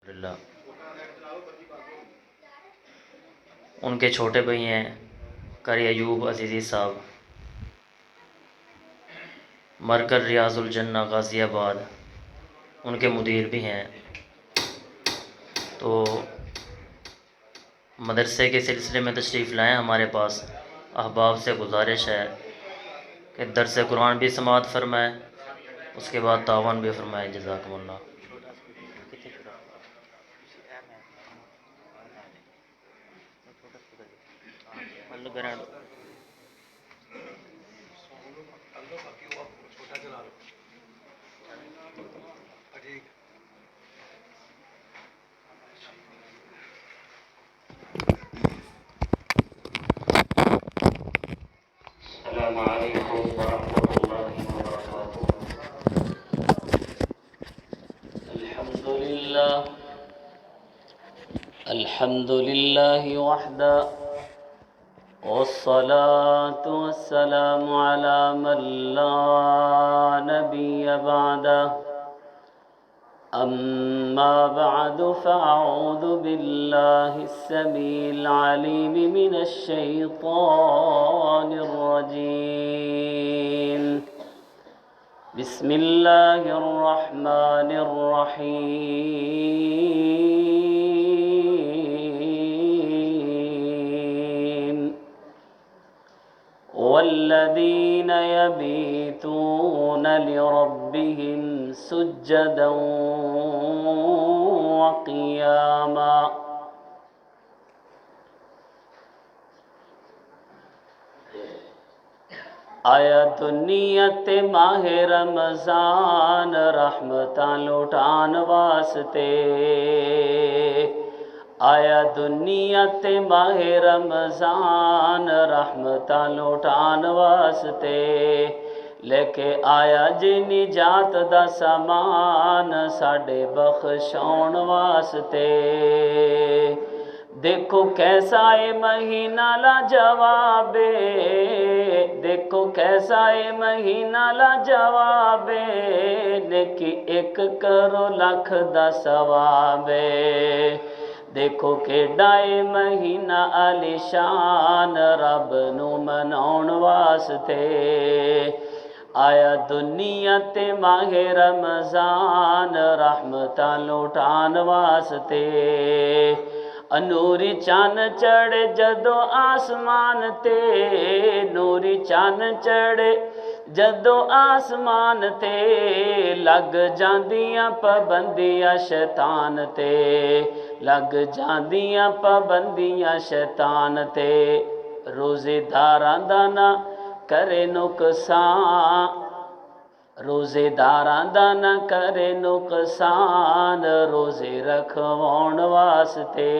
اللہ ان کے چھوٹے بھائی ہیں قاری ایوب عزیزی صاحب، مرکز ریاض الجنہ غازی آباد، ان کے مدیر بھی ہیں۔ تو مدرسے کے سلسلے میں تشریف لائیں ہمارے پاس۔ احباب سے گزارش ہے کہ درس قرآن بھی سماعت فرمائیں، اس کے بعد تعاون بھی فرمائیں۔ جزاکم اللہ۔ السلام علیکم ورحمۃ اللہ وبرکاتہ۔ الحمد للہ وحدہ، والصلاة والسلام على من لا نبی بعدہ، اما بعد فاعوذ باللہ السمیع العلیم من الشیطان الرجیم، بسم اللہ الرحمن الرحیم، والذین یبیتون لربهم سجدا وقیاما۔ آیا نیت ماہ رمضان رحمتاں لوٹان واسطے، آیا نیت ماہ رمضان رحمتاں لوٹان واسطے، لے کے آیا جی نجات دا سامان ساڈے بخشاؤن واسطے۔ دیکھو کیسا اے مہینہ لاجواب، دیکھو کیسا اے مہینہ لاجواب، نیکی ایک کرو لکھ دا ثواب۔ دیکھو کیڈا اے مہینہ عالی شان رب نو مناؤن واسطے، آیا دنیا تے ماہ رمضان رحمتاں لوٹان واسطے۔ نوری چان چڑھے جدو آسمان تے، نوری چان چڑھے جدو آسمان تے، لگ جاندیاں پابندیاں شیطان تے، لگ جاندیاں پابندیاں شیطان تے، روزے داراں دا نہ کرے نقصان، روزے داراں دا نہ کرے نقصان، روزے رکھواؤن واسطے،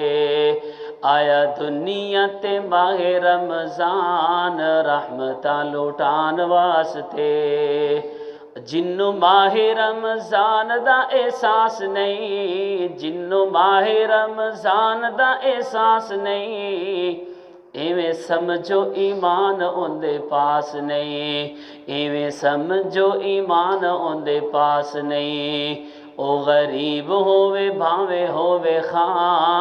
آیا دنیا تے ماہ رمضان رحمتاں لوٹان واسطے۔ جنوں ماہ رمضان دا احساس نہیں، جنوں ماہ رمضان دا احساس نہیں، ایویں سمجھو ایمان اندے پاس نہیں، ایویں سمجھو ایمان اندے پاس نہیں۔ او غریب ہووے بھاویں ہووے خاں،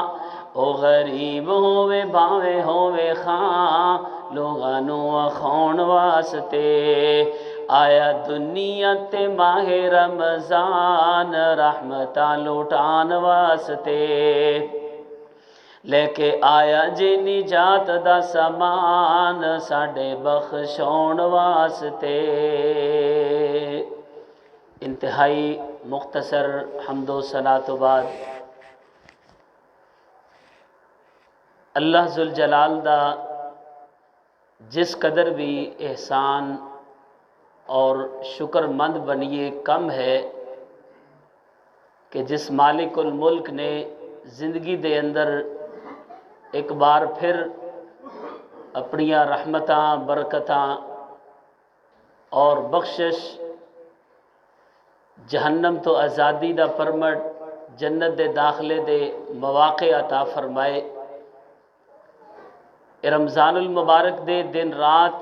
او غریب ہووے بھاویں ہووے خاں، لوگاں نو اکھاؤن واسطے، آیا دنیا تے ماہ رمضان رحمتاں لوٹان واسطے، لے کے آیا جی نجات دا سامان ساڈے بخشاؤن واسطے۔ انتہائی مختصر حمد و ثنا تو بعد اللہ ذوالجلال دا جس قدر بھی احسان اور شکر مند بنیے کم ہے کہ جس مالک الملک نے زندگی دے اندر ایک بار پھر اپنیاں رحمتاں برکتاں اور بخشش، جہنم تو آزادی دا پرمٹ، جنت دے داخلے دے مواقع عطا فرمائے۔ رمضان المبارک دے دن رات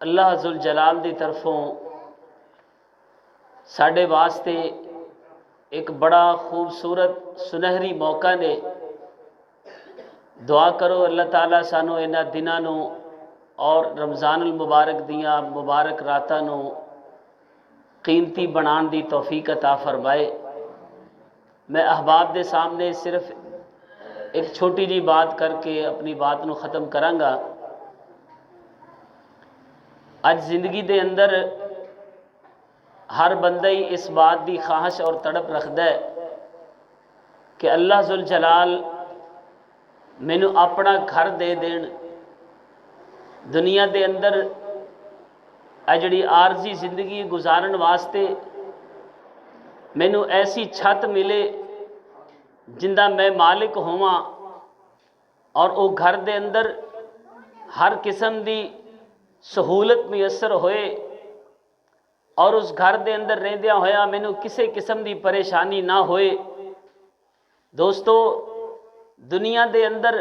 اللہ ذوالجلال دی طرفوں ساڈے واسطے ایک بڑا خوبصورت سنہری موقع نے دعا کرو اللہ تعالیٰ سانو انہاں دناں نو اور رمضان المبارک دیاں مبارک راتاں نو قیمتی بنان دی توفیق عطا فرمائے۔ میں احباب دے سامنے صرف ایک چھوٹی جی بات کر کے اپنی بات نو ختم کرانگا۔ اج زندگی دے اندر ہر بندہ ہی اس بات دی خواہش اور تڑپ رکھدا ہے کہ اللہ ذوالجلال مینوں اپنا گھر دے دین، دنیا دے اندر جڑی عارضی زندگی گزارن واسطے مینوں ایسی چھت ملے جندہ میں مالک ہواں، اور او گھر دے اندر ہر قسم دی سہولت میسر ہوئے، اور اس گھر دے اندر رہندیاں ہویا مینوں کسے قسم دی پریشانی نہ ہوئے۔ دوستو، دنیا دے اندر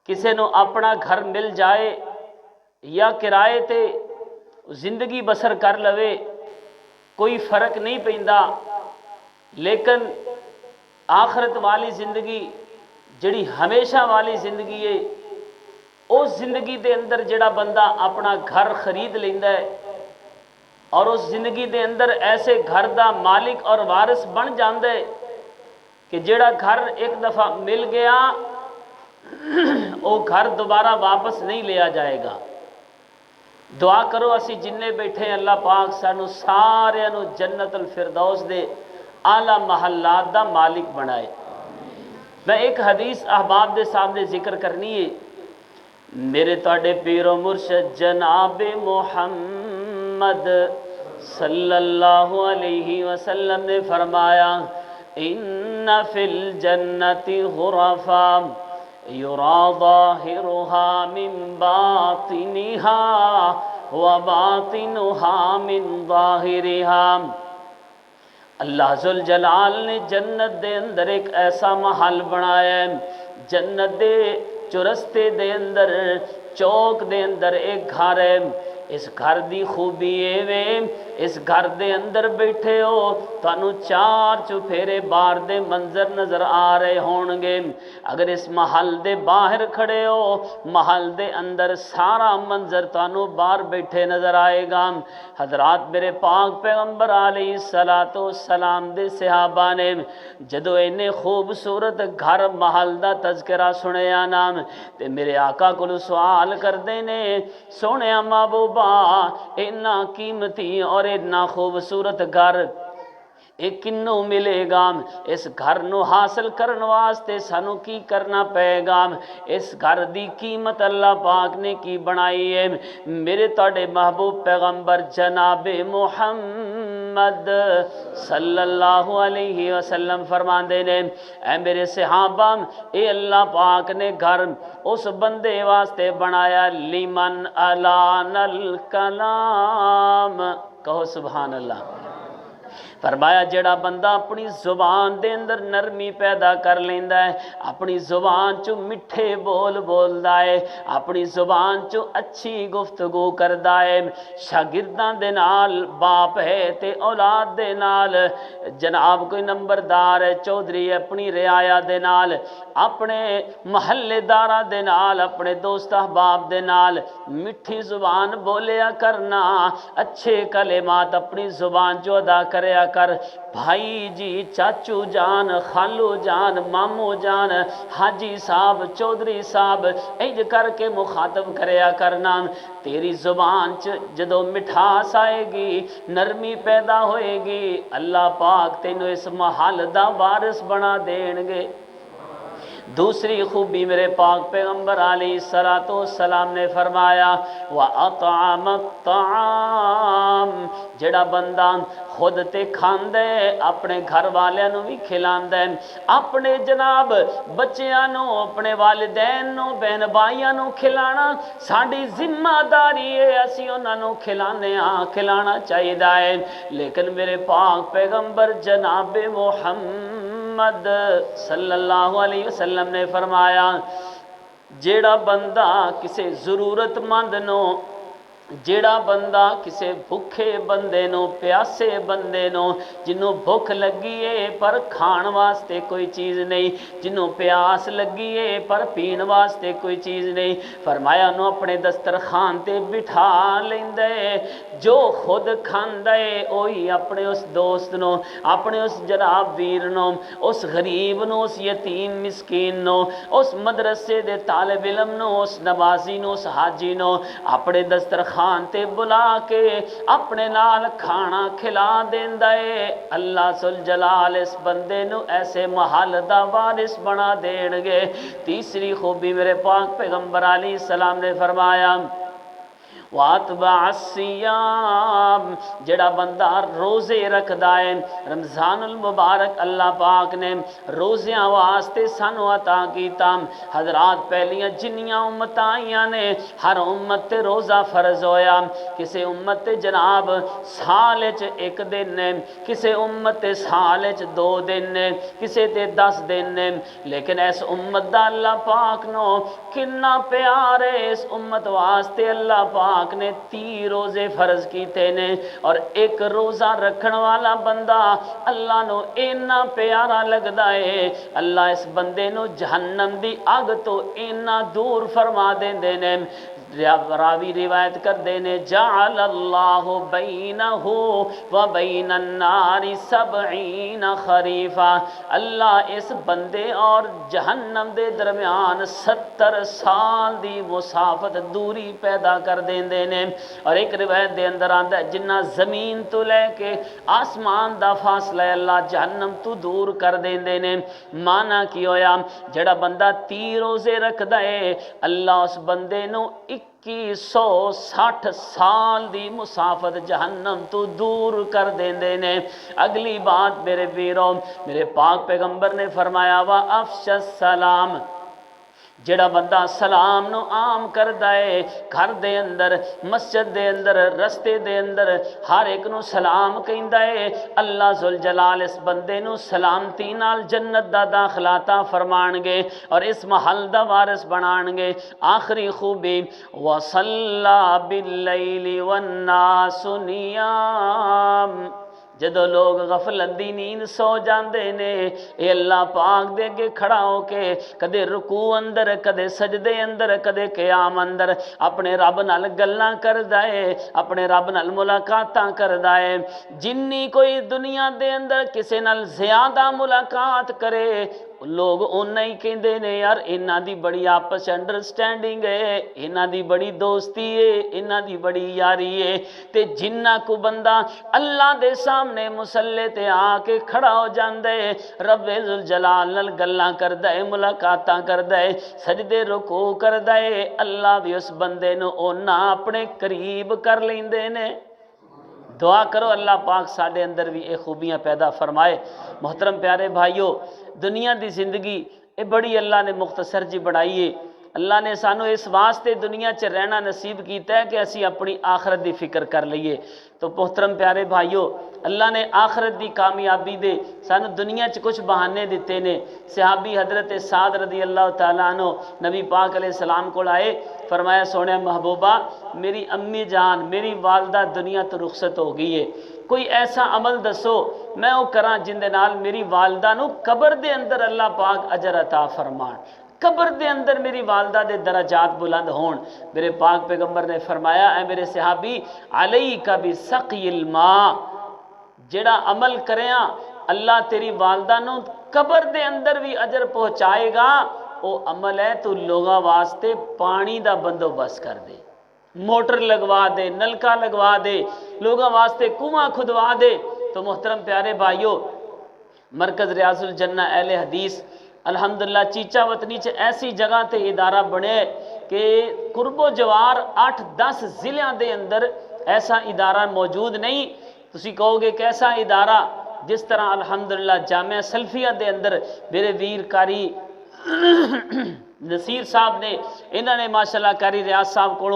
کسے نو اپنا گھر مل جائے یا کرائے تے زندگی بسر کر لوے، کوئی فرق نہیں پیندا، لیکن آخرت والی زندگی جڑی ہمیشہ والی زندگی ہے، اس زندگی دے اندر جڑا بندہ اپنا گھر خرید لیندا ہے اور اس زندگی دے اندر ایسے گھر دا مالک اور وارث بن جاندا ہے کہ جڑا گھر ایک دفعہ مل گیا وہ گھر دوبارہ واپس نہیں لیا جائے گا۔ دعا کرو اسی جننے بیٹھے ہیں اللہ پاک سانو سارے نو جنت الفردوس دے اعلیٰ محلات دا مالک بنائے۔ میں ایک حدیث احباب دے سامنے ذکر کرنی ہے۔ میرے تواڈے پیر و مرشد جناب محمد صلی اللہ علیہ وسلم نے فرمایا، ان فی الجنت غرفا یرا ظاہرها من باطنها وباطنها من ظاہرها۔ اللہ ذوالجلال نے جنت دے اندر ایک ایسا محل بنایا ہے، جنت دے چرستے دے اندر چوک دے اندر ایک گھر ہے۔ اس گھر دی خوبی وے اس گھر دے اندر بیٹھے ہو تانوں چار چفیرے باہر دے منظر نظر آ رہے ہون گے۔ اگر اس محل دے باہر کھڑے ہو، محل دے اندر سارا منظر تانوں باہر بیٹھے نظر آئے گا۔ حضرات میرے پاک پیغمبر علیہ السلام دے صحابہ نے جدو انہیں خوبصورت گھر محل دا تذکرہ سنیا نام تے میرے آقا کو سوال کر دینے، سونے محبوبہ اتنا قیمتی اور اتنا خوبصورت گھر ایک کنوں ملے گا؟ اس گھر نو حاصل کرن واسطے سانو کی کرنا پے گا؟ اس گھر دی قیمت اللہ پاک نے کی بنائی ہے؟ میرے تواڈے محبوب پیغمبر جناب محمد صلی اللہ علیہ وسلم فرماندے نے، اے میرے صحابہ، اے اللہ پاک نے گھر اس بندے واسطے بنایا لیمن الان الکلام، کہو سبحان اللہ۔ فرمایا جڑا بندہ اپنی زبان دے اندر نرمی پیدا کر لیندا ہے، اپنی زبان چو مٹھے بول بولدا ہے، اپنی زبان چو اچھی گفتگو کردا ہے، شاگرداں دے نال، باپ ہے تے اولاد دے نال، جناب کوئی نمبردار ہے چودھری اپنی رعایا دے نال، اپنے محلے داراں دے نال، اپنے دوست احباب دے نال مٹھی زبان بولیا کرنا، اچھے کلمات اپنی زبان جو ادا کریا کر۔ بھائی جی، چاچو جان، خالو جان، مامو جان، حاجی صاحب، چودھری صاحب، انج کر کے مخاطب کریا کرنا۔ تیری زبان جدو مٹھاس آئے گی، نرمی پیدا ہوئے گی، اللہ پاک تینوں اس محل دا وارث بنا دین گے۔ دوسری خوبی میرے پاک پیغمبر علیہ السلام نے فرمایا، وَأَطْعَمَ الطَّعَامِ، جڑا بندہ خود تے کھاندے اپنے گھر والیاں نو بھی کھلاندے، اپنے جناب بچیاں نو، اپنے والدین نو، بہن بھائیاں نو کھلانا ساڈی ذمہ داری ہے، اسی انہاں نو کھلانے کھلانا چاہیے ہے۔ لیکن میرے پاک پیغمبر جناب محمد صلی اللہ علیہ وسلم نے فرمایا، جیڑا بندہ کسی ضرورت مند نو ਜਿਹੜਾ ਬੰਦਾ ਕਿਸੇ ਭੁੱਖੇ ਬੰਦੇ ਨੂੰ, ਪਿਆਸੇ ਬੰਦੇ ਨੂੰ, ਜਿਹਨੂੰ ਭੁੱਖ ਲੱਗੀ ਏ ਪਰ ਖਾਣ ਵਾਸਤੇ ਕੋਈ ਚੀਜ਼ ਨਹੀਂ, ਜਿਹਨੂੰ ਪਿਆਸ ਲੱਗੀ ਏ ਪਰ ਪੀਣ ਵਾਸਤੇ ਕੋਈ ਚੀਜ਼ ਨਹੀਂ, ਫਰਮਾਇਆ ਉਹਨੂੰ ਆਪਣੇ ਦਸਤਰਖਾਨ ਤੇ ਬਿਠਾ ਲੈਂਦਾ ਏ। ਜੋ ਖੁਦ ਖਾਂਦਾ ਏ ਉਹੀ ਆਪਣੇ ਉਸ ਦੋਸਤ ਨੂੰ, ਆਪਣੇ ਉਸ ਜਨਾਬ ਵੀਰ ਨੂੰ, ਉਸ ਗਰੀਬ ਨੂੰ, ਉਸ ਯਤੀਮ ਮਿਸਕੀਨ ਨੂੰ, ਉਸ ਮਦਰਸੇ ਦੇ ਤਾਲਿਬ ਇਲਮ ਨੂੰ, ਉਸ ਨਵਾਜ਼ੀ ਨੂੰ, ਉਸ ਹਾਜੀ ਨੂੰ ਆਪਣੇ ਦਸਤਰਖਾਨ تے بلا کے اپنے نال کھانا کھلا دیندا ہے۔ اللہ ذل جلال اس بندے نو ایسے محل دا وارث بنا دین گے۔ تیسری خوبی میرے پاک پیغمبر علیہ السلام نے فرمایا واتبع الصیام، جڑا بندہ روزے رکھدا ہے، رمضان المبارک اللہ پاک نے روزیاں واسطے سانو عطا کیتا۔ حضرات پہلیاں جنیاں امت آئیاں نے ہر امت تے روزہ فرض ہویا، کسے امت تے جناب سال وچ ایک دن نے، کسے امت تے سال وچ 2 دن نے، کسے تے 10 دن نے، لیکن اس امت دا اللہ پاک نو کنا پیار ہے، اس امت واسطے اللہ پاک نے 30 روزے فرض کیتے نے، اور ایک روزہ رکھن والا بندہ اللہ نو اینا پیارا لگدا ہے، اللہ اس بندے نو جہنم دی اگ تو اینا دور فرما دیندے نے۔ راوی روایت کر دینے جعل اللہ بینہ و بین النار 70 خریفہ، اللہ اس بندے اور جہنم دے درمیان 70 سال دی مسافت دوری پیدا کر دیندے نے۔ اور ایک روایت دے اندر آندا ہے جنہ زمین تو لے کے آسمان دا فاصلہ اللہ جہنم تو دور کر دیندے نے۔ مانا کی ہویا جڑا بندہ 30 روزے رکھدا ہے اللہ اس بندے نو 2160 سال دی مسافت جہنم تو دور کر دیندے نے۔ اگلی بات میرے ویروں، میرے پاک پیغمبر نے فرمایا وَأَفْشَ السَّلَامِ، جڑا بندہ سلام نو عام کردا ہے، گھر دے اندر، مسجد دے اندر، رستے دے اندر ہر ایک نو سلام کہندا ہے، اللہ ذل جلال اس بندے نو سلامتی نال جنت دا داخلہ عطا فرمان گے اور اس محل دا وارث بنان گے۔ آخری خوبی وَصَلَّى بِاللَّيْلِ وَالنَّاسُ نِيَامٌ، جدو لوگ غفلت دی نیند سو جاندے نے، اے اللہ پاک دے کے کھڑا ہو کے کدے رکوع اندر، کدے سجدے اندر، کدے قیام اندر اپنے رب نال گلاں کردا ہے، اپنے رب نال ملاقاتاں کردا ہے۔ جنی کوئی دنیا دے اندر کسے نال زیادہ ملاقات کرے لوگ اونا ہی کہندے نے یار انہاں دی بڑی آپس انڈرسٹینڈنگ ہے، انہاں دی بڑی دوستی ہے، انہاں دی بڑی یاری ہے۔ تے جنہ کو بندہ اللہ دے سامنے مصلی تے آ کے کھڑا ہو جاندا ہے، رب ذوالجلال نال گلاں کردا ہے، ملاقاتاں کردا ہے، سجدے رکوع کردا ہے، اللہ بھی اس بندے نو اونا اپنے قریب کر لیندے نے۔ دعا کرو اللہ پاک ساڈے اندر بھی اے خوبیاں پیدا فرمائے۔ محترم پیارے بھائیو، دنیا دی زندگی اے بڑی اللہ نے مختصر جی بڑھائی ہے۔ اللہ نے سانو اس واسطے دنیا چ رہنا نصیب کیتا ہے کہ اسی اپنی آخرت دی فکر کر لئیے۔ تو محترم پیارے بھائیو، اللہ نے آخرت دی کامیابی دے سانو دنیا چ کچھ بہانے دیتے نے۔ صحابی حضرت سعد رضی اللہ تعالیٰ عنہ نبی پاک علیہ السلام کو آئے، فرمایا سونے محبوبہ میری امی جان، میری والدہ دنیا تو رخصت ہو گئی ہے، کوئی ایسا عمل دسو میں وہ کراں جن دے نال میری والدہ نو قبر دے اندر اللہ پاک اجر عطا فرمان، قبر دے اندر میری والدہ دے درجات بلند ہون۔ میرے پاک پیغمبر نے فرمایا اے میرے صحابی علیک بسقی الماء، جڑا عمل کریاں اللہ تیری والدہ نو قبر دے اندر بھی اجر پہنچائے گا، وہ عمل ہے تو لوگاں واسطے پانی دا بندوبست کر دے، موٹر لگوا دے، نلکا لگوا دے، لوگاں واسطے کنواں کھدوا دے۔ تو محترم پیارے بھائیو، مرکز ریاض الجنہ اہل حدیث الحمدللہ چیچا وطنی چ ایسی جگہ تے ادارہ بنے کہ قرب و جوار 8-10 ضلع دے اندر ایسا ادارہ موجود نہیں۔ تسی کہو گے کیسا ادارہ؟ جس طرح الحمدللہ جامعہ سلفیہ دے اندر میرے ویر کاری نصیر صاحب نے، انہوں نے ماشاءاللہ کاری ریاض صاحب کو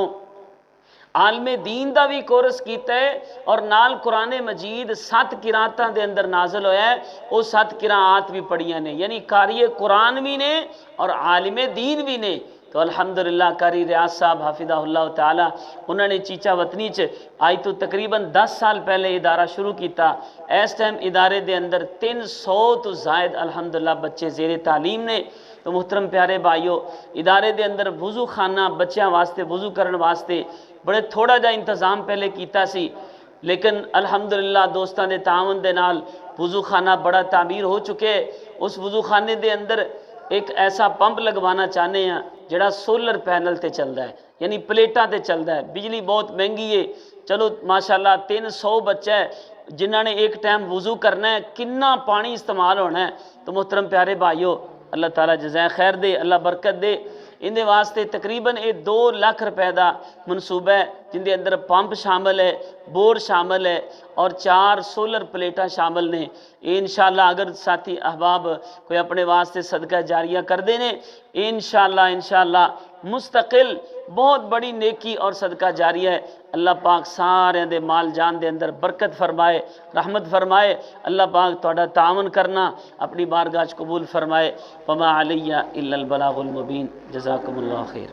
عالم دین دا بھی کورس کیتا ہے اور نال قرآن مجید 7 قراتاں دے اندر نازل ہویا ہے، وہ 7 قرات بھی پڑھیاں نے، یعنی قاری قرآن بھی نے اور عالم دین بھی نے۔ تو الحمدللہ قاری ریاض صاحب حافظہ اللہ تعالی انہوں نے چیچا وطنی چ آئی تو تقریباً 10 سال پہلے ادارہ شروع کیتا. اس ٹائم ادارے دے اندر 300 تو زائد الحمدللہ بچے زیر تعلیم نے. تو محترم پیارے بھائیو، ادارے دے اندر وضو خانہ بچیاں واسطے وضو کرن واسطے بڑے تھوڑا جا انتظام پہلے کیتا سی، لیکن الحمدللہ دوستاں دے تعاون دے نال وضو خانہ بڑا تعمیر ہو چکے. اس وضو خانے دے اندر ایک ایسا پمپ لگوانا چاہنے ہیں جڑا سولر پینل تے چلدا ہے، یعنی پلیٹاں تے چلدا ہے. بجلی بہت مہنگی ہے. چلو ماشاءاللہ 300 بچہ ہے جنہاں نے ایک ٹائم وضو کرنا ہے، کنا پانی استعمال ہونا ہے. تو محترم پیارے بھائیو، اللہ تعالیٰ جزائے خیر دے، اللہ برکت دے. ان دے واسطے تقریباً 2 لاکھ روپے دا منصوبہ ہے جن دے اندر پمپ شامل ہے، بور شامل ہے اور 4 سولر پلیٹاں شامل نے. انشاءاللہ اگر ساتھی احباب کوئی اپنے واسطے صدقہ جاریہ کر دینے، انشاءاللہ مستقل بہت بڑی نیکی اور صدقہ جاریہ ہے. اللہ پاک سارے دے مال جان دے اندر برکت فرمائے، رحمت فرمائے. اللہ پاک تہاڈا تعاون کرنا اپنی بارگاہ وچ قبول فرمائے. وما علیہ الا البلاغ المبین. جزاکم اللہ خیر.